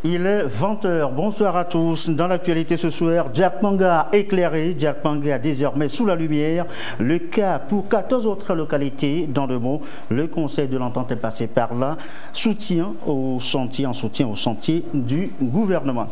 il est 20h. Bonsoir à tous. Dans l'actualité ce soir, Jack Manga éclairé. Jack Manga désormais sous la lumière. Le cas pour 14 autres localités dans le monde. Le Conseil de l'Entente est passé par là. Soutien au chantier du gouvernement.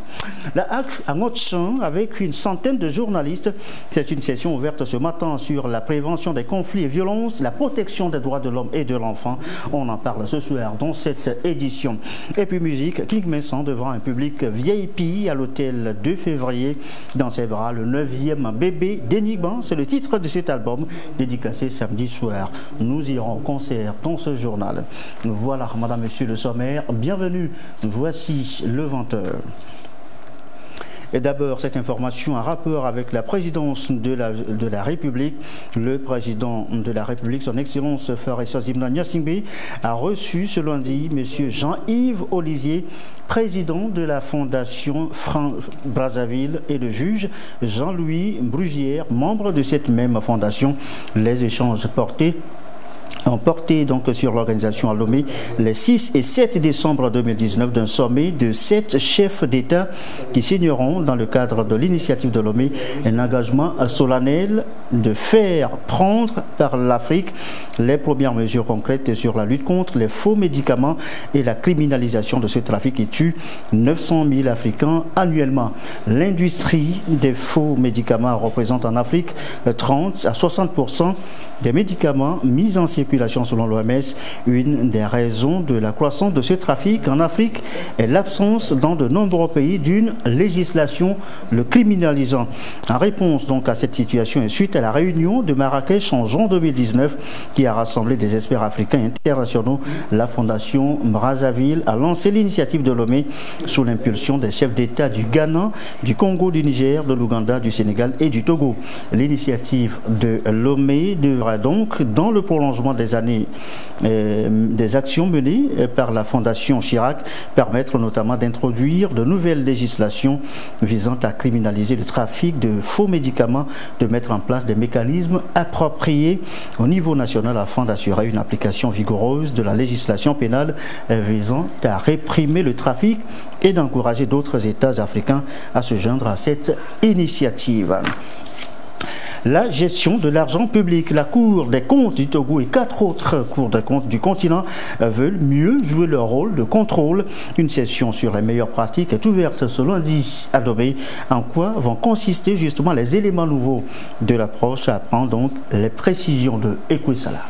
La HAC à Ngotchan avec une centaine de journalistes. C'est une session ouverte ce matin sur la prévention des conflits et violences, la protection des droits de l'homme et de l'enfant. On en parle ce soir dans cette édition. Et puis musique, King Messon devant un public VIP à l'hôtel 2 février. Dans ses bras, le 9e bébé d'Enigma. C'est le titre de cet album dédicacé samedi soir. Nous irons au concert dans ce journal. Voilà, madame, monsieur le sommaire. Bienvenue. Voici le 20h. Et d'abord, cette information en rapport avec la présidence de la République. Le président de la République, son Excellence Farissa Zimna Nyasingbe, a reçu ce lundi M. Jean-Yves Olivier, président de la Fondation France-Brazzaville, et le juge Jean-Louis Brugière, membre de cette même fondation. Les échanges ont porté donc sur l'organisation à Lomé les 6 et 7 décembre 2019 d'un sommet de 7 chefs d'État qui signeront dans le cadre de l'initiative de Lomé un engagement solennel de faire prendre par l'Afrique les premières mesures concrètes sur la lutte contre les faux médicaments et la criminalisation de ce trafic qui tue 900 000 Africains annuellement. L'industrie des faux médicaments représente en Afrique 30 à 60% des médicaments mis en circulation selon l'OMS. Une des raisons de la croissance de ce trafic en Afrique est l'absence dans de nombreux pays d'une législation le criminalisant. En réponse donc à cette situation et suite à la réunion de Marrakech en juin 2019 qui a rassemblé des experts africains et internationaux, la Fondation Brazzaville a lancé l'initiative de Lomé sous l'impulsion des chefs d'État du Ghana, du Congo, du Niger, de l'Ouganda, du Sénégal et du Togo. L'initiative de Lomé devra donc, dans le prolongement des années, des actions menées par la Fondation Chirac, permettre notamment d'introduire de nouvelles législations visant à criminaliser le trafic de faux médicaments, de mettre en place des mécanismes appropriés au niveau national afin d'assurer une application vigoureuse de la législation pénale visant à réprimer le trafic et d'encourager d'autres États africains à se joindre à cette initiative. La gestion de l'argent public. La Cour des comptes du Togo et 4 autres cours des comptes du continent veulent mieux jouer leur rôle de contrôle. Une session sur les meilleures pratiques est ouverte ce lundi à Lomé. En quoi vont consister justement les éléments nouveaux de l'approche? Apprend donc les précisions de Ekwesala.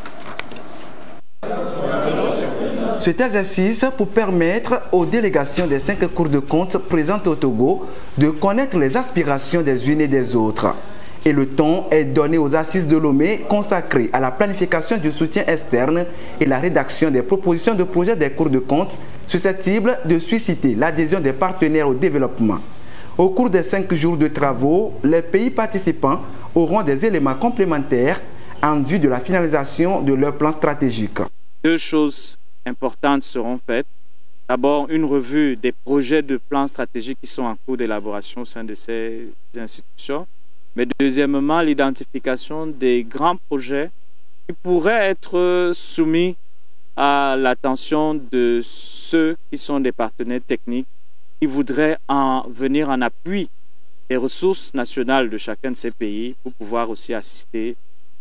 Cet exercice pour permettre aux délégations des 5 cours de compte présentes au Togo de connaître les aspirations des unes et des autres. Et le temps est donné aux assises de Lomé consacrées à la planification du soutien externe et la rédaction des propositions de projets des cours de compte susceptibles de susciter l'adhésion des partenaires au développement. Au cours des 5 jours de travaux, les pays participants auront des éléments complémentaires en vue de la finalisation de leur plan stratégique. 2 choses importantes seront faites. D'abord, une revue des projets de plans stratégiques qui sont en cours d'élaboration au sein de ces institutions. Mais deuxièmement, l'identification des grands projets qui pourraient être soumis à l'attention de ceux qui sont des partenaires techniques qui voudraient venir en appui des ressources nationales de chacun de ces pays pour pouvoir aussi assister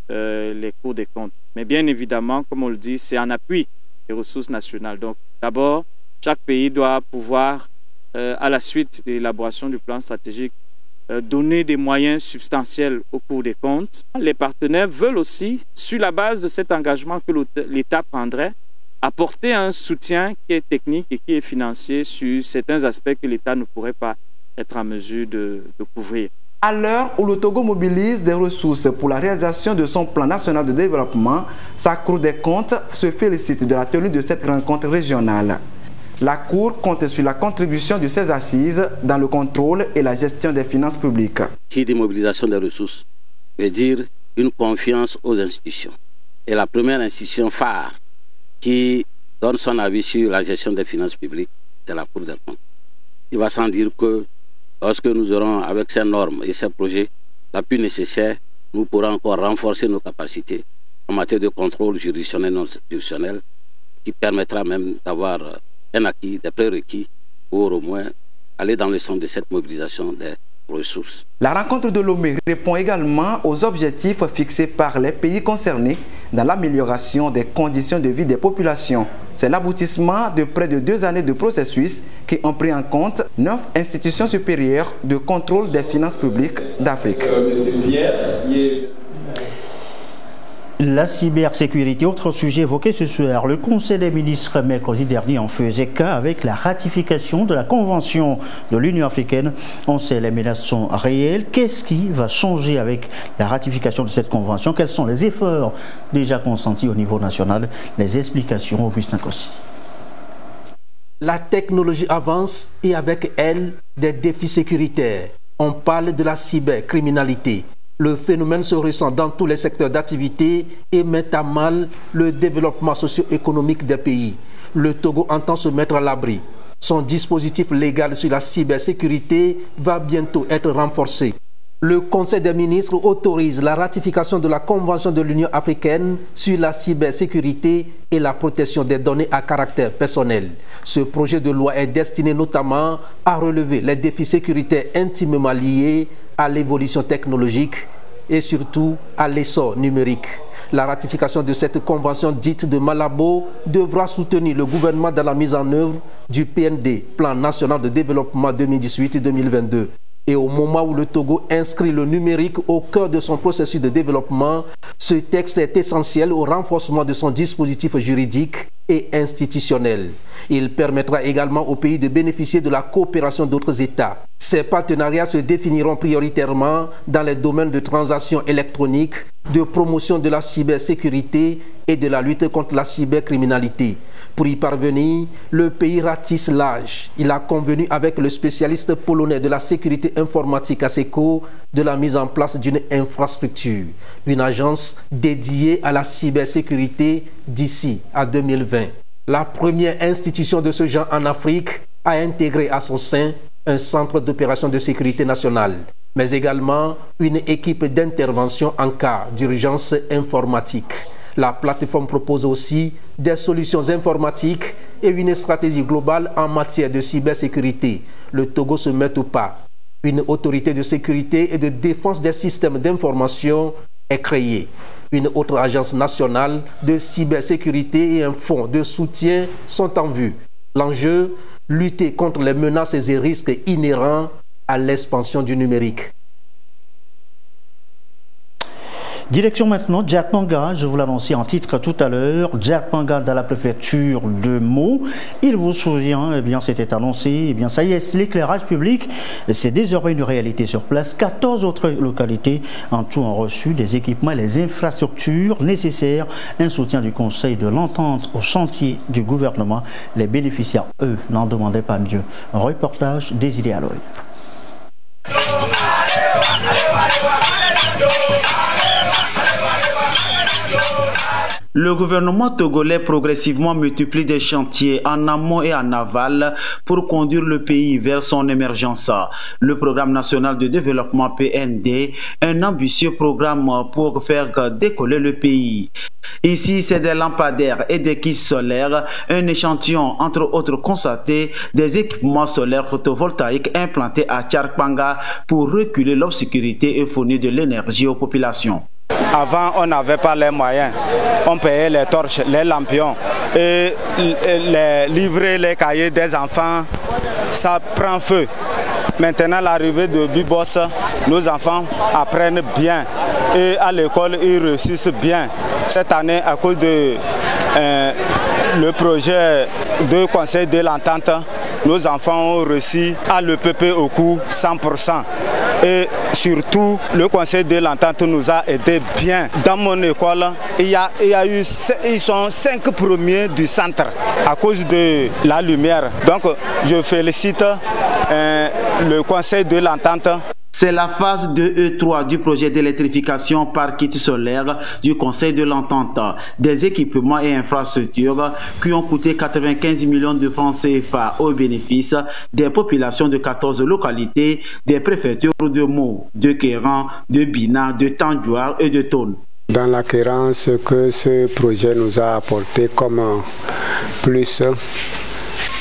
les cours des comptes. Mais bien évidemment, comme on le dit, c'est en appui des ressources nationales. Donc d'abord, chaque pays doit pouvoir, à la suite de l'élaboration du plan stratégique, donner des moyens substantiels au cours des comptes. Les partenaires veulent aussi, sur la base de cet engagement que l'État prendrait, apporter un soutien qui est technique et qui est financier sur certains aspects que l'État ne pourrait pas être en mesure de couvrir. À l'heure où le Togo mobilise des ressources pour la réalisation de son plan national de développement, sa Cour des comptes se félicite de la tenue de cette rencontre régionale. La Cour compte sur la contribution de ses assises dans le contrôle et la gestion des finances publiques. Qui dit mobilisation des ressources veut dire une confiance aux institutions. Et la première institution phare qui donne son avis sur la gestion des finances publiques, c'est la Cour des comptes. Il va sans dire que lorsque nous aurons avec ces normes et ces projets l'appui nécessaire, nous pourrons encore renforcer nos capacités en matière de contrôle juridictionnel et non juridictionnel qui permettra même d'avoir un acquis, des prérequis pour au moins aller dans le sens de cette mobilisation des ressources. La rencontre de Lomé répond également aux objectifs fixés par les pays concernés dans l'amélioration des conditions de vie des populations. C'est l'aboutissement de près de 2 années de processus qui ont pris en compte 9 institutions supérieures de contrôle des finances publiques d'Afrique. La cybersécurité, autre sujet évoqué ce soir. Le Conseil des ministres mercredi dernier en faisait cas avec la ratification de la Convention de l'Union africaine. On sait les menaces sont réelles. Qu'est-ce qui va changer avec la ratification de cette convention? Quels sont les efforts déjà consentis au niveau national? Les explications, Augustin Kossi. La technologie avance et avec elle des défis sécuritaires. On parle de la cybercriminalité. Le phénomène se ressent dans tous les secteurs d'activité et met à mal le développement socio-économique des pays. Le Togo entend se mettre à l'abri. Son dispositif légal sur la cybersécurité va bientôt être renforcé. Le Conseil des ministres autorise la ratification de la Convention de l'Union africaine sur la cybersécurité et la protection des données à caractère personnel. Ce projet de loi est destiné notamment à relever les défis sécuritaires intimement liés à l'évolution technologique et surtout à l'essor numérique. La ratification de cette convention dite de Malabo devra soutenir le gouvernement dans la mise en œuvre du PND, Plan national de développement 2018-2022. Et au moment où le Togo inscrit le numérique au cœur de son processus de développement, ce texte est essentiel au renforcement de son dispositif juridique et institutionnel. Il permettra également au pays de bénéficier de la coopération d'autres États. Ces partenariats se définiront prioritairement dans les domaines de transactions électroniques, de promotion de la cybersécurité et de la lutte contre la cybercriminalité. Pour y parvenir, le pays ratisse large. Il a convenu avec le spécialiste polonais de la sécurité informatique ASECO de la mise en place d'une infrastructure, une agence dédiée à la cybersécurité d'ici à 2020. La première institution de ce genre en Afrique a intégré à son sein un centre d'opération de sécurité nationale, mais également une équipe d'intervention en cas d'urgence informatique. La plateforme propose aussi des solutions informatiques et une stratégie globale en matière de cybersécurité. Le Togo se met au pas. Une autorité de sécurité et de défense des systèmes d'information est créée. Une autre agence nationale de cybersécurité et un fonds de soutien sont en vue. L'enjeu, lutter contre les menaces et risques inhérents à l'expansion du numérique. Direction maintenant Djak-Panga, je vous l'annonçais en titre tout à l'heure, Djak-Panga dans la préfecture de Meaux. Il vous souvient, eh bien c'était annoncé, eh bien ça y est, l'éclairage public, c'est désormais une réalité sur place. 14 autres localités en tout ont reçu des équipements et les infrastructures nécessaires. Un soutien du Conseil de l'entente au chantier du gouvernement. Les bénéficiaires, eux, n'en demandaient pas mieux. Un reportage d'Ésilé Aloy. Le gouvernement togolais progressivement multiplie des chantiers en amont et en aval pour conduire le pays vers son émergence. Le programme national de développement PND, un ambitieux programme pour faire décoller le pays. Ici, c'est des lampadaires et des kits solaires, un échantillon entre autres constaté des équipements solaires photovoltaïques implantés à Djak-Panga pour reculer l'obscurité et fournir de l'énergie aux populations. Avant, on n'avait pas les moyens. On payait les torches, les lampions et livrer les cahiers des enfants, ça prend feu. Maintenant, l'arrivée de Bibos, nos enfants apprennent bien et à l'école, ils réussissent bien. Cette année, à cause de le projet de Conseil de l'entente, nos enfants ont reçu à l'EPP au coût 100%. Et surtout, le Conseil de l'entente nous a aidé bien. Dans mon école, ils sont 5 premiers du centre à cause de la lumière. Donc, je félicite le Conseil de l'entente. C'est la phase 2 et 3 du projet d'électrification par kit solaire du Conseil de l'entente. Des équipements et infrastructures qui ont coûté 95 millions de francs CFA au bénéfice des populations de 14 localités, des préfectures de Meaux, de Kéran, de Bina, de Tandjouar et de Tone. Dans l'acquérance que ce projet nous a apporté comme plus,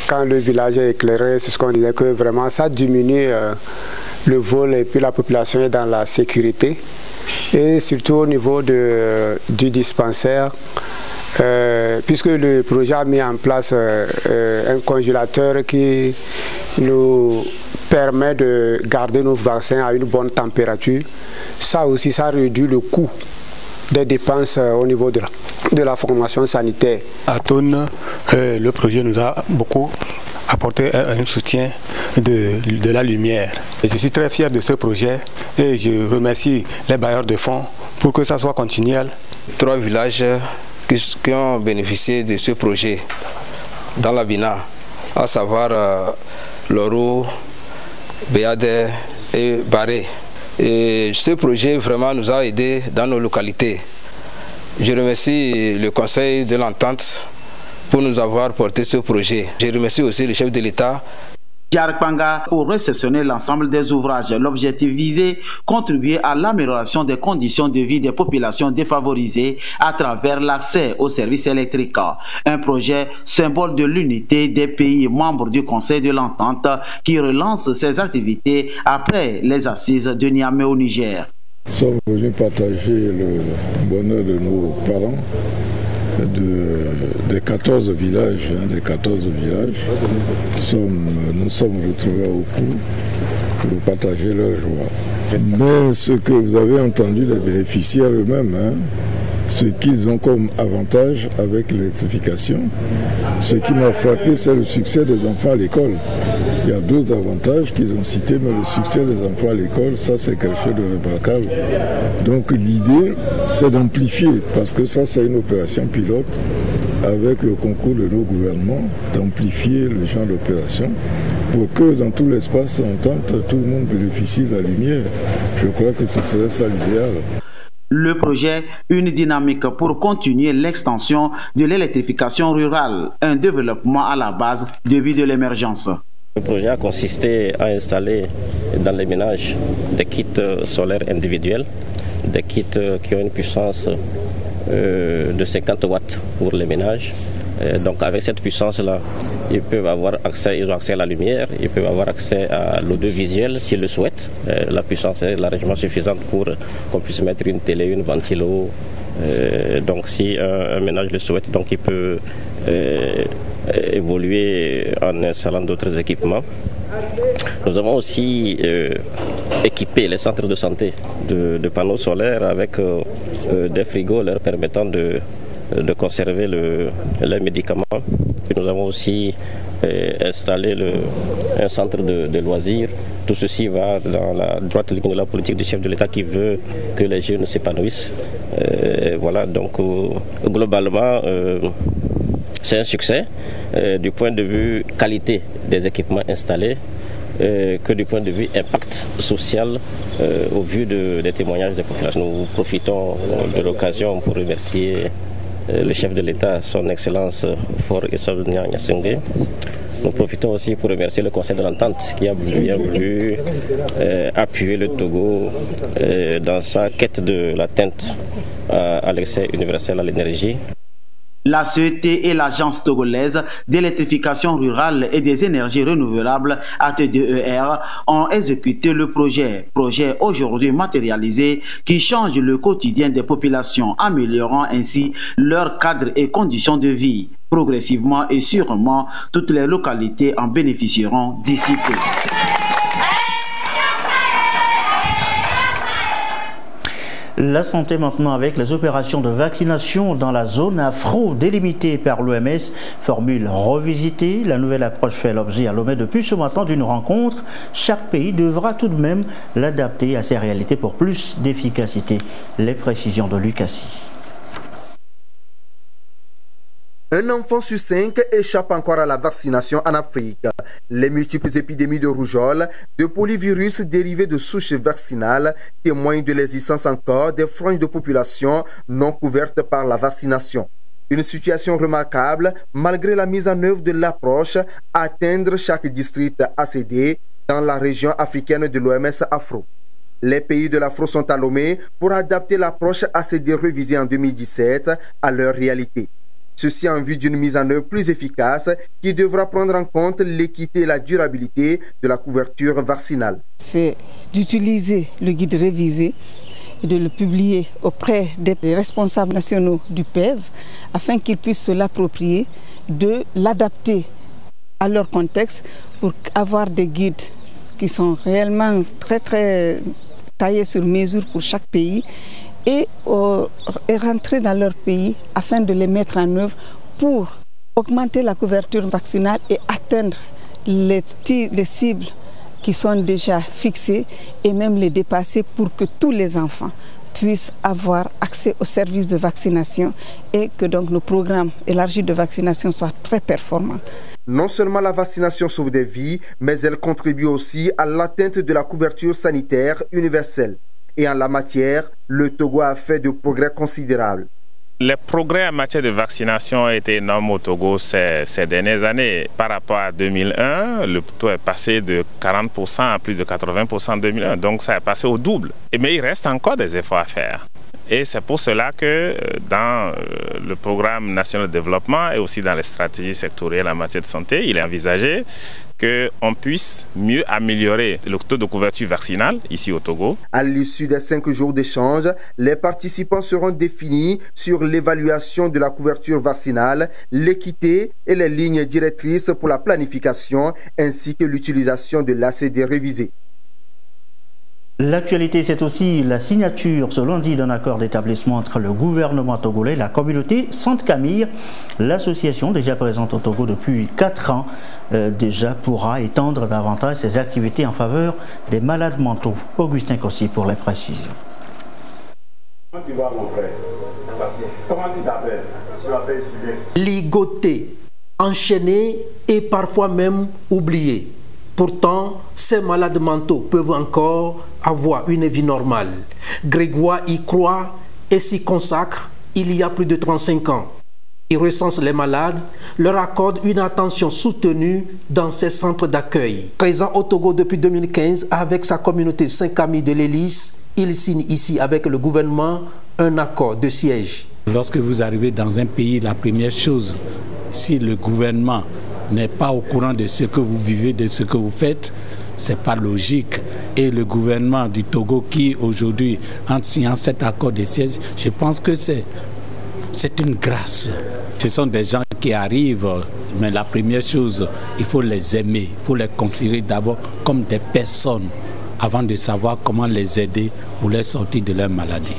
Quand le village est éclairé, c'est ce qu'on disait, que vraiment ça diminue le vol et puis la population est dans la sécurité. Et surtout au niveau du dispensaire, puisque le projet a mis en place un congélateur qui nous permet de garder nos vaccins à une bonne température. Ça aussi, ça réduit le coût des dépenses au niveau de la formation sanitaire. À Thônes, le projet nous a beaucoup apporté un soutien de la lumière. Et je suis très fier de ce projet et je remercie les bailleurs de fonds pour que ça soit continuel. 3 villages qui ont bénéficié de ce projet dans la Bina, à savoir Loro, Béadé et Barré. Et ce projet vraiment nous a aidés dans nos localités. Je remercie le Conseil de l'Entente pour nous avoir porté ce projet. Je remercie aussi le chef de l'État. Djarkpanga pour réceptionner l'ensemble des ouvrages. L'objectif visé, contribuer à l'amélioration des conditions de vie des populations défavorisées à travers l'accès aux services électriques. Un projet symbole de l'unité des pays membres du Conseil de l'Entente qui relance ses activités après les assises de Niamey au Niger. Nous sommes venus partager le bonheur de nos parents des 14 villages, nous sommes retrouvés au cou pour partager leur joie. Mais ce que vous avez entendu des bénéficiaires eux-mêmes, ce qu'ils ont comme avantage avec l'électrification, ce qui m'a frappé, c'est le succès des enfants à l'école. Il y a d'autres avantages qu'ils ont cités, mais le succès des enfants à l'école, ça c'est quelque chose de remarquable. Donc l'idée, c'est d'amplifier, parce que ça c'est une opération pilote, avec le concours de nos gouvernements, d'amplifier le genre d'opération, pour que dans tout l'espace entente, tout le monde bénéficie de la lumière. Je crois que ce serait ça l'idéal. Le projet, une dynamique pour continuer l'extension de l'électrification rurale, un développement à la base début de l'émergence. Le projet a consisté à installer dans les ménages des kits solaires individuels, des kits qui ont une puissance de 50 watts pour les ménages. Donc avec cette puissance-là, ils peuvent avoir accès, ils ont accès à la lumière, ils peuvent avoir accès à l'audiovisuel s'ils le souhaitent. La puissance est largement suffisante pour qu'on puisse mettre une télé, une ventilo. Donc si un ménage le souhaite, donc il peut évoluer en installant d'autres équipements. Nous avons aussi équipé les centres de santé de panneaux solaires avec des frigos leur permettant de conserver les médicaments. Et nous avons aussi installé un centre de loisirs. Tout ceci va dans la droite ligne de la politique du chef de l'État qui veut que les jeunes s'épanouissent. Voilà, donc globalement, c'est un succès du point de vue qualité des équipements installés, que du point de vue impact social au vu des témoignages des populations. Nous profitons de l'occasion pour remercier le chef de l'État, son Excellence Faure Issa Gnassingbé. Nous profitons aussi pour remercier le Conseil de l'Entente qui a bien voulu appuyer le Togo dans sa quête de l'atteinte à l'accès universel à l'énergie. La CET et l'Agence togolaise d'électrification rurale et des énergies renouvelables, AT2ER, ont exécuté le projet aujourd'hui matérialisé qui change le quotidien des populations, améliorant ainsi leur cadre et conditions de vie. Progressivement et sûrement, toutes les localités en bénéficieront d'ici peu. La santé maintenant avec les opérations de vaccination dans la zone afro délimitée par l'OMS. Formule revisitée, la nouvelle approche fait l'objet à Lomé depuis ce matin d'une rencontre. Chaque pays devra tout de même l'adapter à ses réalités pour plus d'efficacité. Les précisions de Lucassi. Un enfant sur 5 échappe encore à la vaccination en Afrique. Les multiples épidémies de rougeole, de polyvirus dérivés de souches vaccinales témoignent de l'existence encore des franges de population non couvertes par la vaccination. Une situation remarquable malgré la mise en œuvre de l'approche atteindre chaque district ACD dans la région africaine de l'OMS Afro. Les pays de l'Afro sont à Lomé pour adapter l'approche ACD révisée en 2017 à leur réalité. Ceci en vue d'une mise en œuvre plus efficace qui devra prendre en compte l'équité et la durabilité de la couverture vaccinale. C'est d'utiliser le guide révisé et de le publier auprès des responsables nationaux du PEV afin qu'ils puissent se l'approprier, de l'adapter à leur contexte pour avoir des guides qui sont réellement très taillés sur mesure pour chaque pays et rentrer dans leur pays afin de les mettre en œuvre pour augmenter la couverture vaccinale et atteindre les cibles qui sont déjà fixées et même les dépasser pour que tous les enfants puissent avoir accès aux services de vaccination et que donc nos programmes élargis de vaccination soient très performants. Non seulement la vaccination sauve des vies, mais elle contribue aussi à l'atteinte de la couverture sanitaire universelle. Et en la matière, le Togo a fait de progrès considérables. Les progrès en matière de vaccination ont été énormes au Togo ces dernières années. Par rapport à 2001, le taux est passé de 40% à plus de 80% en 2001. Donc ça est passé au double. Mais il reste encore des efforts à faire. Et c'est pour cela que dans le programme national de développement et aussi dans les stratégies sectorielles en matière de santé, il est envisagé qu'on puisse mieux améliorer le taux de couverture vaccinale ici au Togo. À l'issue des 5 jours d'échange, les participants seront définis sur l'évaluation de la couverture vaccinale, l'équité et les lignes directrices pour la planification ainsi que l'utilisation de l'ACD révisé. L'actualité, c'est aussi la signature ce lundi d'un accord d'établissement entre le gouvernement togolais et la communauté Sainte-Camille. L'association, déjà présente au Togo depuis 4 ans, déjà pourra étendre davantage ses activités en faveur des malades mentaux. Augustin Kossi pour les précisions. Comment tu vas, mon frère? Comment tu t'appelles? Je m'appelle Julien. Ligoté, enchaîné et parfois même oublié. Pourtant, ces malades mentaux peuvent encore avoir une vie normale. Grégoire y croit et s'y consacre il y a plus de 35 ans. Il recense les malades, leur accorde une attention soutenue dans ces centres d'accueil. Présent au Togo depuis 2015 avec sa communauté Sainte-Camille de l'Hélice, il signe ici avec le gouvernement un accord de siège. Lorsque vous arrivez dans un pays, la première chose, si le gouvernement n'est pas au courant de ce que vous vivez, de ce que vous faites, c'est pas logique. Et le gouvernement du Togo qui aujourd'hui en signant cet accord de siège, je pense que c'est une grâce. Ce sont des gens qui arrivent, mais la première chose, il faut les aimer, il faut les considérer d'abord comme des personnes avant de savoir comment les aider pour les sortir de leur maladie.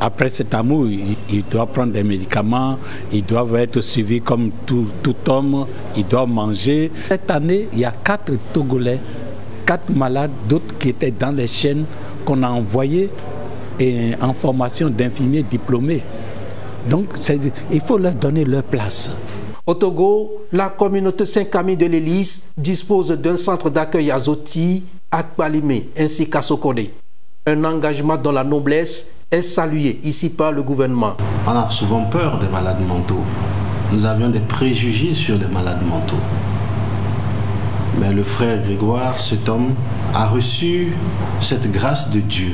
Après cet amour, ils doivent prendre des médicaments, ils doivent être suivis comme tout homme, ils doivent manger. Cette année, il y a 4 Togolais, 4 malades, d'autres qui étaient dans les chaînes qu'on a envoyés en formation d'infirmiers diplômés. Donc, il faut leur donner leur place. Au Togo, la communauté Sainte-Camille de l'Hélice dispose d'un centre d'accueil à Zoti, à Kbalimé ainsi qu'à Sokode. Un engagement dont la noblesse est saluée ici par le gouvernement. On a souvent peur des malades mentaux. Nous avions des préjugés sur les malades mentaux. Mais le frère Grégoire, cet homme, a reçu cette grâce de Dieu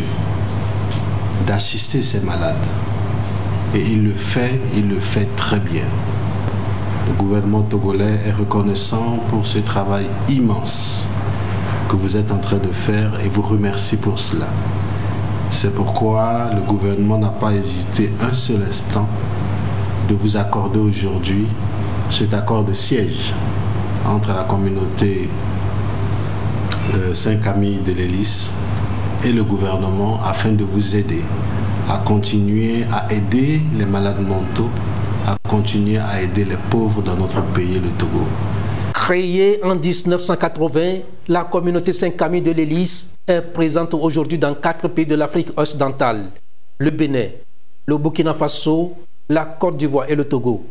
d'assister ces malades. Et il le fait très bien. Le gouvernement togolais est reconnaissant pour ce travail immense que vous êtes en train de faire et vous remercie pour cela. C'est pourquoi le gouvernement n'a pas hésité un seul instant de vous accorder aujourd'hui cet accord de siège entre la communauté Sainte-Camille de l'Hélice et le gouvernement afin de vous aider à continuer à aider les malades mentaux, à continuer à aider les pauvres dans notre pays, le Togo. Créée en 1980, la communauté Sainte-Camille de l'Hélice est présente aujourd'hui dans 4 pays de l'Afrique occidentale, le Bénin, le Burkina Faso, la Côte d'Ivoire et le Togo.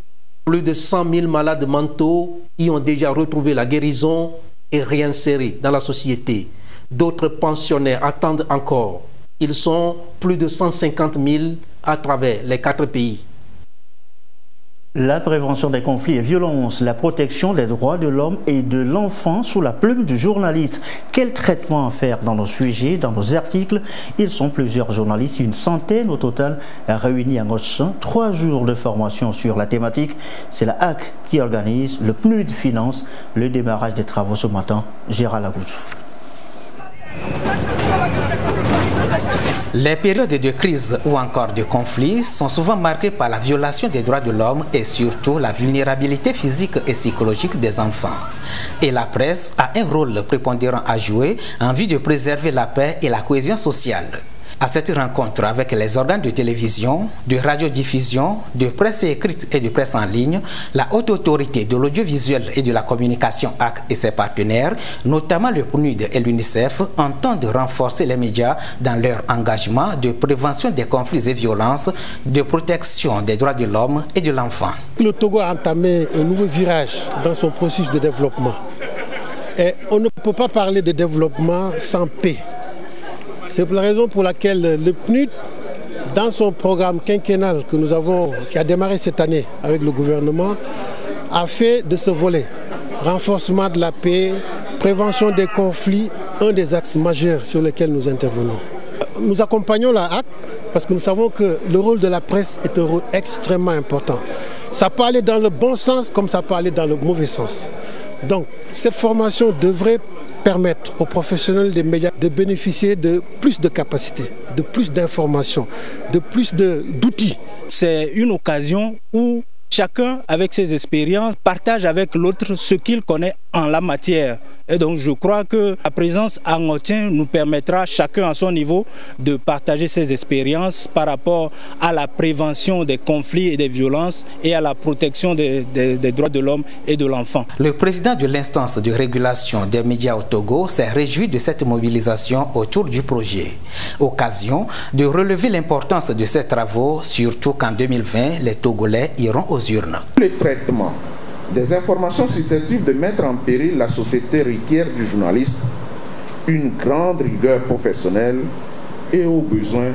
Plus de 100 000 malades mentaux y ont déjà retrouvé la guérison et réinsérés dans la société. D'autres pensionnaires attendent encore. Ils sont plus de 150 000 à travers les 4 pays. La prévention des conflits et violences, la protection des droits de l'homme et de l'enfant sous la plume du journaliste. Quel traitement en faire dans nos sujets, dans nos articles? Ils sont plusieurs journalistes, une centaine au total, réunis à Ngotchan. 3 jours de formation sur la thématique. C'est la HAC qui organise, le PNUD finance le démarrage des travaux ce matin. Gérald Agoutou. Les périodes de crise ou encore de conflit sont souvent marquées par la violation des droits de l'homme et surtout la vulnérabilité physique et psychologique des enfants. Et la presse a un rôle prépondérant à jouer en vue de préserver la paix et la cohésion sociale. À cette rencontre avec les organes de télévision, de radiodiffusion, de presse écrite et de presse en ligne, la Haute Autorité de l'audiovisuel et de la communication HAC et ses partenaires, notamment le PNUD et l'UNICEF, entendent renforcer les médias dans leur engagement de prévention des conflits et violences, de protection des droits de l'homme et de l'enfant. Le Togo a entamé un nouveau virage dans son processus de développement. Et on ne peut pas parler de développement sans paix. C'est la raison pour laquelle le PNUD, dans son programme quinquennal qui a démarré cette année avec le gouvernement, a fait de ce volet renforcement de la paix, prévention des conflits, un des axes majeurs sur lesquels nous intervenons. Nous accompagnons la HAC parce que nous savons que le rôle de la presse est un rôle extrêmement important. Ça peut aller dans le bon sens comme ça peut aller dans le mauvais sens. Donc cette formation devrait permettre aux professionnels des médias de bénéficier de plus de capacités, de plus d'informations, de plus d'outils. C'est une occasion où chacun, avec ses expériences, partage avec l'autre ce qu'il connaît en la matière. Et donc je crois que la présence à Ngotchan nous permettra chacun à son niveau de partager ses expériences par rapport à la prévention des conflits et des violences et à la protection des droits de l'homme et de l'enfant. Le président de l'instance de régulation des médias au Togo s'est réjoui de cette mobilisation autour du projet. Occasion de relever l'importance de ces travaux, surtout qu'en 2020, les Togolais iront aux urnes. Le traitement des informations susceptibles de mettre en péril la société requiert du journaliste une grande rigueur professionnelle et au besoin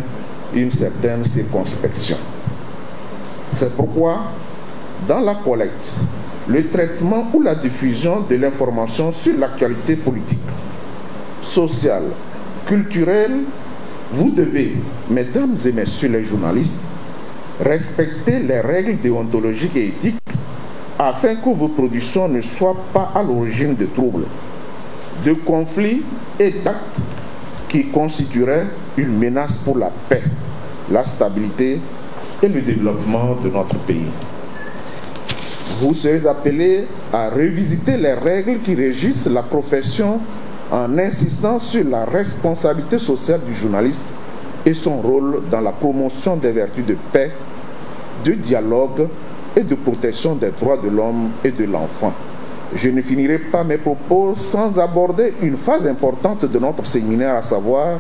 une certaine circonspection. C'est pourquoi, dans la collecte, le traitement ou la diffusion de l'information sur l'actualité politique, sociale, culturelle, vous devez, mesdames et messieurs les journalistes, respecter les règles déontologiques et éthiques afin que vos productions ne soient pas à l'origine de troubles, de conflits et d'actes qui constitueraient une menace pour la paix, la stabilité et le développement de notre pays. Vous serez appelés à revisiter les règles qui régissent la profession en insistant sur la responsabilité sociale du journaliste et son rôle dans la promotion des vertus de paix, de dialogue et de protection des droits de l'homme et de l'enfant. Je ne finirai pas mes propos sans aborder une phase importante de notre séminaire, à savoir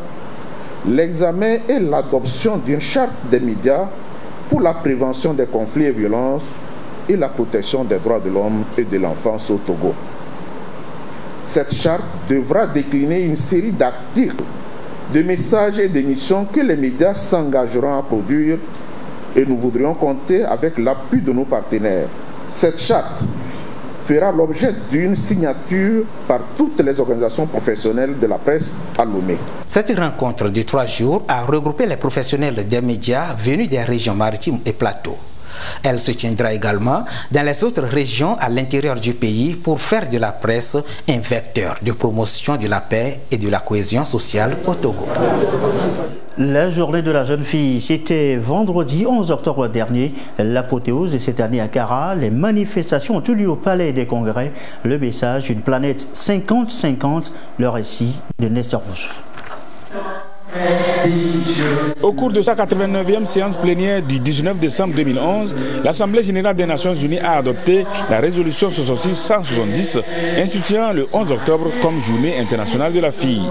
l'examen et l'adoption d'une charte des médias pour la prévention des conflits et violences et la protection des droits de l'homme et de l'enfance au Togo. Cette charte devra décliner une série d'articles, de messages et d'émissions que les médias s'engageront à produire et nous voudrions compter avec l'appui de nos partenaires. Cette charte fera l'objet d'une signature par toutes les organisations professionnelles de la presse à Lomé. Cette rencontre de 3 jours a regroupé les professionnels des médias venus des régions maritimes et plateaux. Elle se tiendra également dans les autres régions à l'intérieur du pays pour faire de la presse un vecteur de promotion de la paix et de la cohésion sociale au Togo. La journée de la jeune fille, c'était vendredi 11 octobre dernier. L'apothéose de cette année à Kara, les manifestations ont eu lieu au Palais des Congrès. Le message, une planète 50-50, le récit de Nestor Boussou. Au cours de sa 89e séance plénière du 19 décembre 2011, l'Assemblée générale des Nations unies a adopté la résolution 66-170 instituant le 11 octobre comme journée internationale de la fille.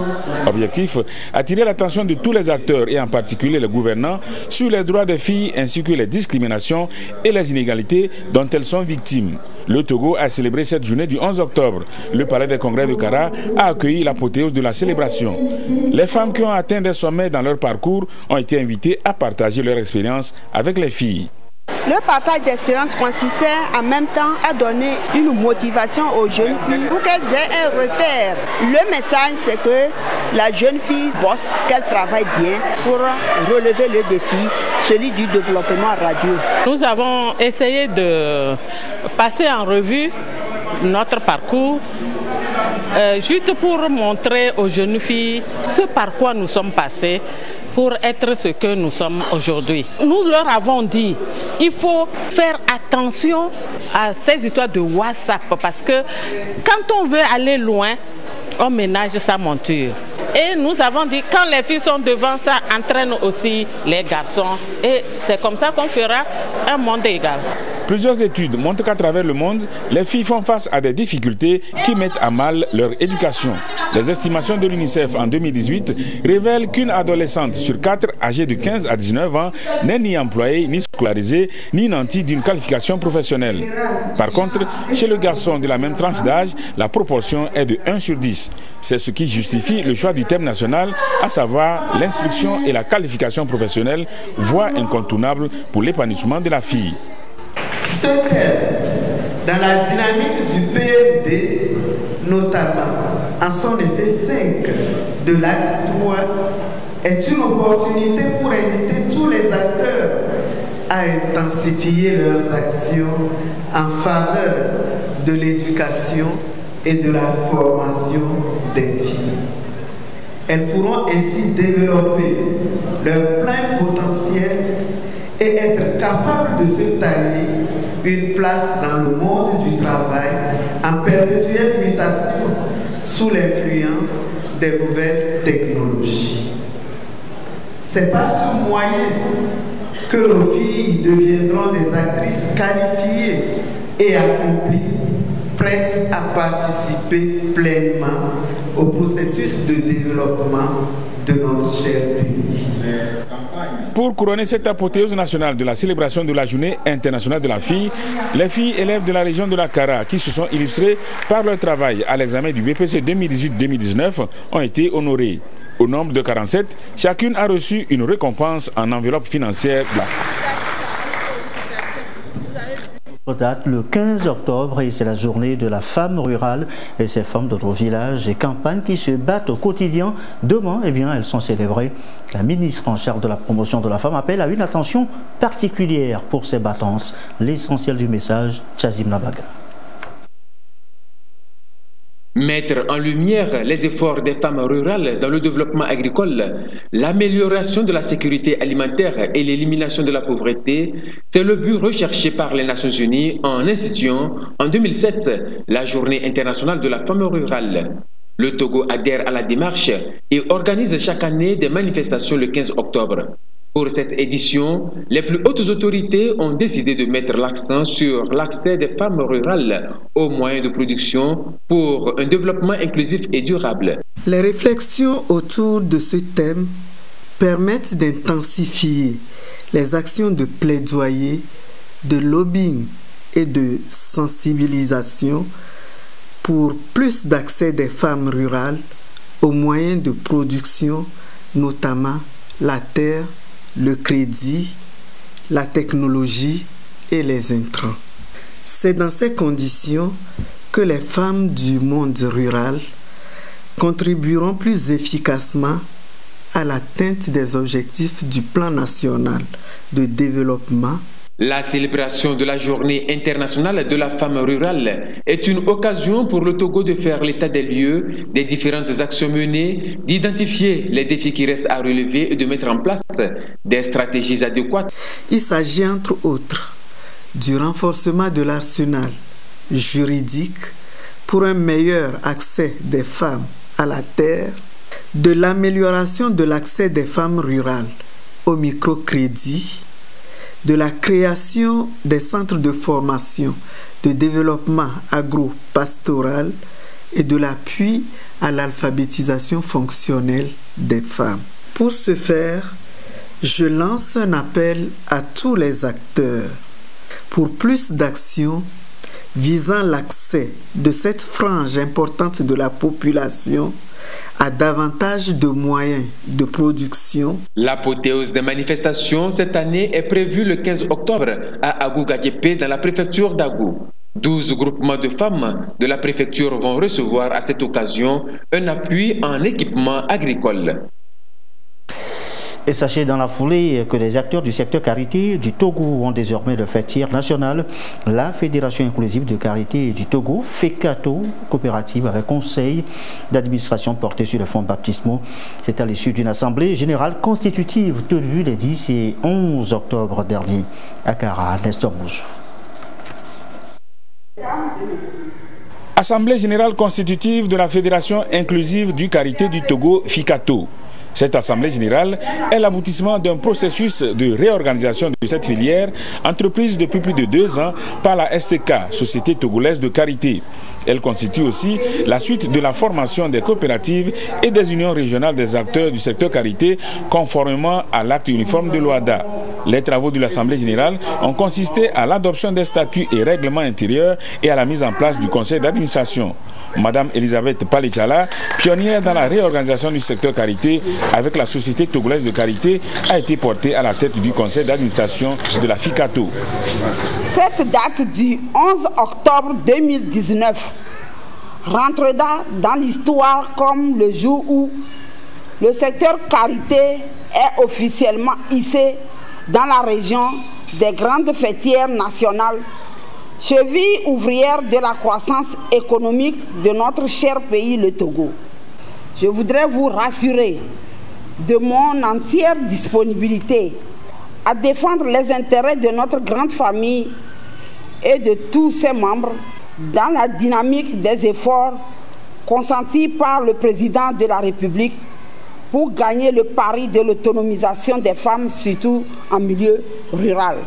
Objectif, attirer l'attention de tous les acteurs et en particulier les gouvernants sur les droits des filles ainsi que les discriminations et les inégalités dont elles sont victimes. Le Togo a célébré cette journée du 11 octobre. Le Palais des Congrès de Kara a accueilli l'apothéose de la célébration. Les femmes qui ont atteint des sommets dans leur parcours ont été invitées à partager leur expérience avec les filles. Le partage d'expérience consistait en même temps à donner une motivation aux jeunes filles pour qu'elles aient un repère. Le message, c'est que la jeune fille bosse, qu'elle travaille bien pour relever le défi, celui du développement radieux. Nous avons essayé de passer en revue notre parcours, juste pour montrer aux jeunes filles ce par quoi nous sommes passés pour être ce que nous sommes aujourd'hui. Nous leur avons dit, il faut faire attention à ces histoires de WhatsApp parce que quand on veut aller loin, on ménage sa monture. Et nous avons dit, quand les filles sont devant, ça entraîne aussi les garçons. Et c'est comme ça qu'on fera un monde égal. Plusieurs études montrent qu'à travers le monde, les filles font face à des difficultés qui mettent à mal leur éducation. Les estimations de l'UNICEF en 2018 révèlent qu'une adolescente sur 4 âgée de 15 à 19 ans n'est ni employée, ni scolarisée, ni nantie d'une qualification professionnelle. Par contre, chez le garçon de la même tranche d'âge, la proportion est de 1 sur 10. C'est ce qui justifie le choix du thème national, à savoir l'instruction et la qualification professionnelle, voie incontournable pour l'épanouissement de la fille. Ce thème, dans la dynamique du PMD, notamment en son effet 5 de l'axe 3, est une opportunité pour inviter tous les acteurs à intensifier leurs actions en faveur de l'éducation et de la formation des filles. Elles pourront ainsi développer leur plein potentiel et être capables de se tailler une place dans le monde du travail en perpétuelle mutation sous l'influence des nouvelles technologies. C'est par ce moyen que nos filles deviendront des actrices qualifiées et accomplies, prêtes à participer pleinement au processus de développement de notre cher pays. Pour couronner cette apothéose nationale de la célébration de la Journée internationale de la fille, les filles élèves de la région de la Kara qui se sont illustrées par leur travail à l'examen du BPC 2018-2019 ont été honorées. Au nombre de 47, chacune a reçu une récompense en enveloppe financière. Date le 15 octobre et c'est la journée de la femme rurale et ces femmes d'autres villages et campagnes qui se battent au quotidien. Demain, eh bien, elles sont célébrées. La ministre en charge de la promotion de la femme appelle à une attention particulière pour ces battantes. L'essentiel du message, Chazim Nabaga. Mettre en lumière les efforts des femmes rurales dans le développement agricole, l'amélioration de la sécurité alimentaire et l'élimination de la pauvreté, c'est le but recherché par les Nations Unies en instituant en 2007 la Journée internationale de la femme rurale. Le Togo adhère à la démarche et organise chaque année des manifestations le 15 octobre. Pour cette édition, les plus hautes autorités ont décidé de mettre l'accent sur l'accès des femmes rurales aux moyens de production pour un développement inclusif et durable. Les réflexions autour de ce thème permettent d'intensifier les actions de plaidoyer, de lobbying et de sensibilisation pour plus d'accès des femmes rurales aux moyens de production, notamment la terre, le crédit, la technologie et les intrants. C'est dans ces conditions que les femmes du monde rural contribueront plus efficacement à l'atteinte des objectifs du plan national de développement. La célébration de la Journée internationale de la femme rurale est une occasion pour le Togo de faire l'état des lieux, des différentes actions menées, d'identifier les défis qui restent à relever et de mettre en place des stratégies adéquates. Il s'agit entre autres du renforcement de l'arsenal juridique pour un meilleur accès des femmes à la terre, de l'amélioration de l'accès des femmes rurales au microcrédit, de la création des centres de formation, de développement agro-pastoral et de l'appui à l'alphabétisation fonctionnelle des femmes. Pour ce faire, je lance un appel à tous les acteurs pour plus d'actions visant l'accès de cette frange importante de la population à davantage de moyens de production. L'apothéose des manifestations cette année est prévue le 15 octobre à Agou-Gadjepé dans la préfecture d'Agou. 12 groupements de femmes de la préfecture vont recevoir à cette occasion un appui en équipement agricole. Et sachez dans la foulée que les acteurs du secteur carité du Togo ont désormais le fêtière national. La Fédération inclusive de carité du Togo, FECATO, coopérative avec conseil d'administration porté sur les fonds baptismaux. C'est à l'issue d'une assemblée générale constitutive tenue les 10 et 11 octobre dernier à Kara, Nestor Moussou. Assemblée générale constitutive de la Fédération inclusive du carité du Togo, FECATO. Cette assemblée générale est l'aboutissement d'un processus de réorganisation de cette filière entreprise depuis plus de 2 ans par la STK, Société togolaise de carité. Elle constitue aussi la suite de la formation des coopératives et des unions régionales des acteurs du secteur carité conformément à l'acte uniforme de l'OADA. Les travaux de l'Assemblée générale ont consisté à l'adoption des statuts et règlements intérieurs et à la mise en place du conseil d'administration. Madame Elisabeth Palichala, pionnière dans la réorganisation du secteur carité avec la Société togolaise de carité, a été portée à la tête du conseil d'administration de la FECATO. Cette date du 11 octobre 2019 rentrera dans l'histoire comme le jour où le secteur carité est officiellement hissé dans la région des grandes fêtières nationales, cheville ouvrière de la croissance économique de notre cher pays, le Togo. Je voudrais vous rassurer de mon entière disponibilité à défendre les intérêts de notre grande famille et de tous ses membres dans la dynamique des efforts consentis par le président de la République pour gagner le pari de l'autonomisation des femmes, surtout en milieu rural.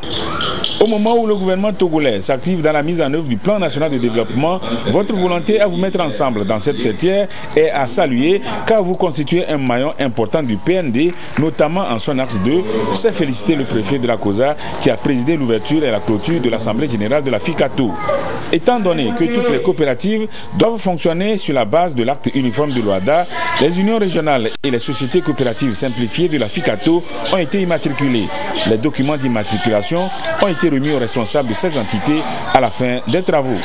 Au moment où le gouvernement togolais s'active dans la mise en œuvre du plan national de développement, votre volonté à vous mettre ensemble dans cette fêtière est à saluer car vous constituez un maillon important du PND, notamment en son axe 2. C'est féliciter le préfet de la COSA qui a présidé l'ouverture et la clôture de l'Assemblée générale de la FECATO. Étant donné que toutes les coopératives doivent fonctionner sur la base de l'acte uniforme de l'OADA, les unions régionales et les sociétés coopératives simplifiées de la FECATO ont été immatriculées. Les documents d'immatriculation ont été remis aux responsables de ces entités à la fin des travaux.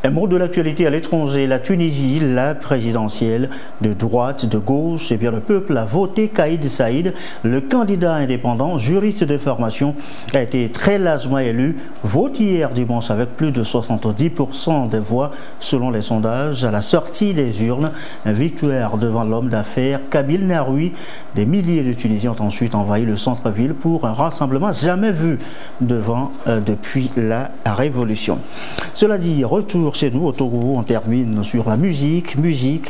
Un mot de l'actualité à l'étranger, la Tunisie, la présidentielle de droite, de gauche, et bien le peuple a voté Kaïd Saïd, le candidat indépendant, juriste de formation, a été très largement élu, vote hier dimanche avec plus de 70% des voix selon les sondages à la sortie des urnes. Victoire devant l'homme d'affaires Kabil Naroui. Des milliers de Tunisiens ont ensuite envahi le centre-ville pour un rassemblement jamais vu depuis la Révolution. Cela dit, retour chez nous au Togo, on termine sur la musique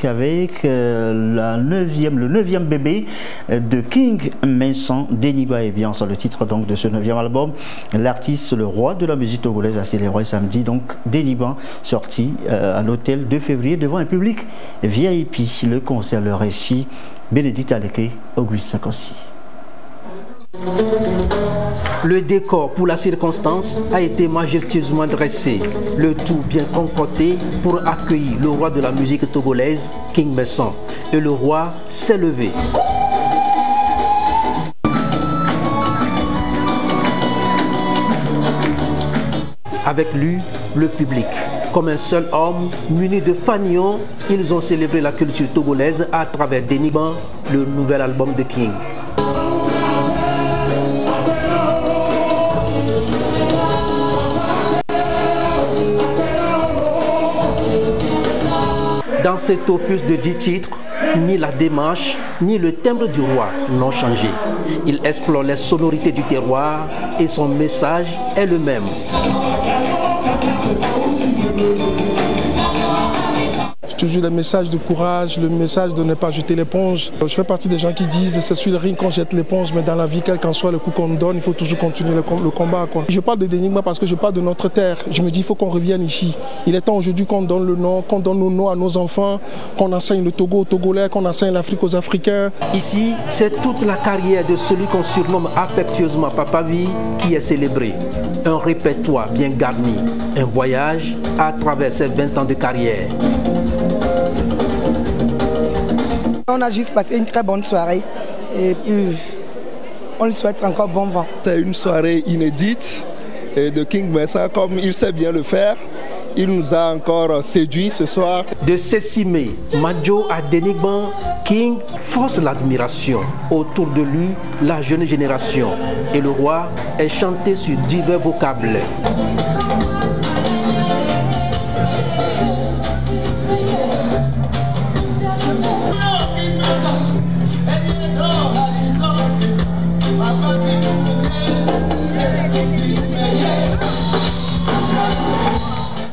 avec le 9e bébé de King Vincent, Deniba est bien, c'est le titre donc de ce 9e album. L'artiste, le roi de la musique togolaise, a célébré samedi donc Deniba, sorti à l'hôtel 2 février devant un public VIP. Le concert, le récit, Bénédicte Aleke, Auguste Sankossi. Le décor pour la circonstance a été majestueusement dressé, le tout bien concocté pour accueillir le roi de la musique togolaise, King Vincent. Et le roi s'est levé. Avec lui, le public. Comme un seul homme, muni de fanions, ils ont célébré la culture togolaise à travers Deniba, le nouvel album de King. Dans cet opus de 10 titres, ni la démarche, ni le timbre du roi n'ont changé. Il explore les sonorités du terroir et son message est le même. Toujours le message de courage, le message de ne pas jeter l'éponge. Je fais partie des gens qui disent c'est sur le ring qu'on jette l'éponge, mais dans la vie, quel qu'en soit le coup qu'on donne, il faut toujours continuer le combat. Je parle de Deniba parce que je parle de notre terre. Je me dis il faut qu'on revienne ici. Il est temps aujourd'hui qu'on donne le nom, qu'on donne nos noms à nos enfants, qu'on enseigne le Togo aux Togolais, qu'on enseigne l'Afrique aux Africains. Ici, c'est toute la carrière de celui qu'on surnomme affectueusement Papa Vie qui est célébrée. Un répertoire bien garni, un voyage à travers ses 20 ans de carrière. On a juste passé une très bonne soirée et puis on lui souhaite encore bon vent. C'est une soirée inédite de King Messa comme il sait bien le faire. Il nous a encore séduit ce soir. De Sessimé, Madjo à Denigban, King force l'admiration. Autour de lui, la jeune génération. Et le roi est chanté sur divers vocables.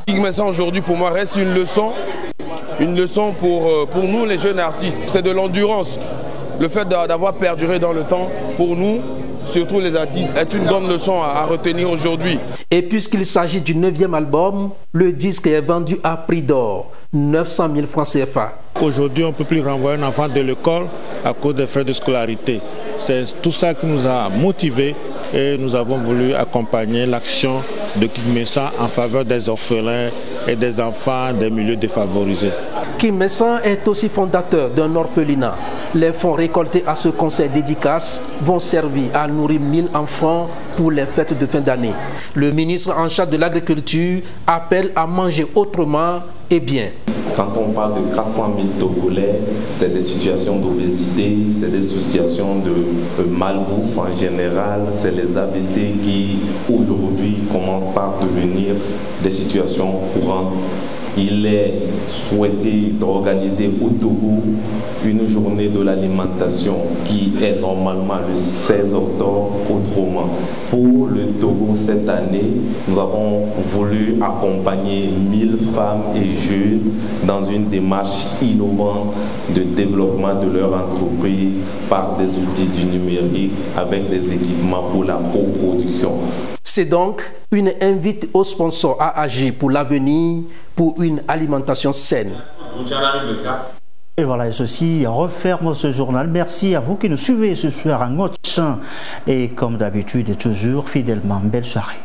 King Messa aujourd'hui pour moi reste une leçon pour nous les jeunes artistes. C'est de l'endurance. Le fait d'avoir perduré dans le temps, pour nous, surtout les artistes, est une grande leçon à retenir aujourd'hui. Et puisqu'il s'agit du 9e album, le disque est vendu à prix d'or, 900 000 francs CFA. Aujourd'hui, on ne peut plus renvoyer un enfant de l'école à cause des frais de scolarité. C'est tout ça qui nous a motivés et nous avons voulu accompagner l'action de King Messa en faveur des orphelins et des enfants des milieux défavorisés. King Messa est aussi fondateur d'un orphelinat. Les fonds récoltés à ce concert dédicace vont servir à nourrir 1000 enfants pour les fêtes de fin d'année. Le ministre en charge de l'agriculture appelle à manger autrement et bien. Quand on parle de 400 000 Togolais, c'est des situations d'obésité, c'est des situations de malbouffe en général, c'est les ABC qui aujourd'hui commencent par devenir des situations courantes. Il est souhaité d'organiser au Togo une journée de l'alimentation qui est normalement le 16 octobre. Autrement, pour le Togo cette année, nous avons voulu accompagner 1000 femmes et jeunes dans une démarche innovante de développement de leur entreprise par des outils du numérique avec des équipements pour la coproduction. C'est donc une invite aux sponsors à agir pour l'avenir, pour une alimentation saine. Et voilà, et ceci referme ce journal. Merci à vous qui nous suivez ce soir à Ngotchan et comme d'habitude et toujours fidèlement. Belle soirée.